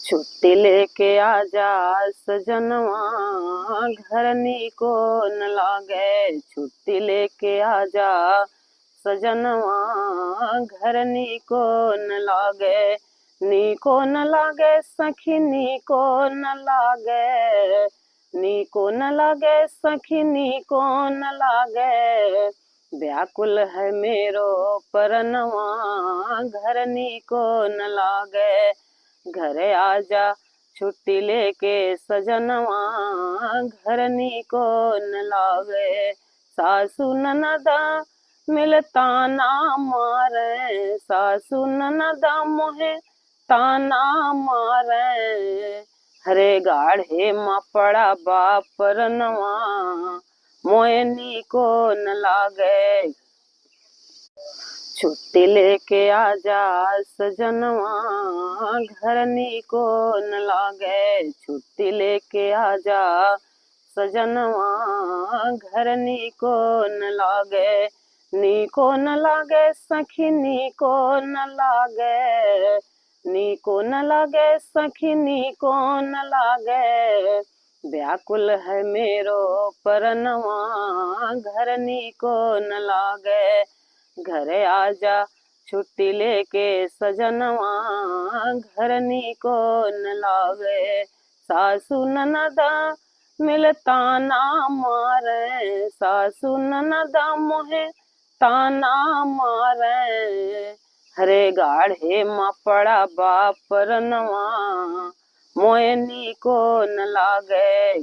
छुट्टी लेके आजा सजनवा, घरनी को न लागे। छुट्टी लेके आजा सजनवा, घरनी को न लागे। नी को न लागे सखी, नी को न लागे। नी को न लागे सखी, नी को न लागे। व्याकुल है मेरो परनवा, घरनी को न लागे। घरे आजा छुट्टी लेके सजनवा, घरनी को न लागे। सासू ननदा मिलता ना मारे, सासू ननदा मोहे ताना मारे। हरे गाढ़े माँ पड़ा बापरनवा, मोयनी को न लागे। छुट्टी लेके आजा सजनवा, घरनी को न लागे। छुट्टी लेके आजा सजनवा, घरनी को न लागे। नी को न लागे सखी, नी को न लागे। नी को न लागे सखी, नी को न लागे। व्याकुल है मेरो परनवा, घरनी को न लागे। घरे आजा छुट्टी लेके सजनवा, घरनी को न लागे। सासू ननदा मिलता ना मारे, सासू ननदा मोहे ताना मारे। हरे गाढ़े माँ पड़ा बापरनवा, मोयनी को न लागे।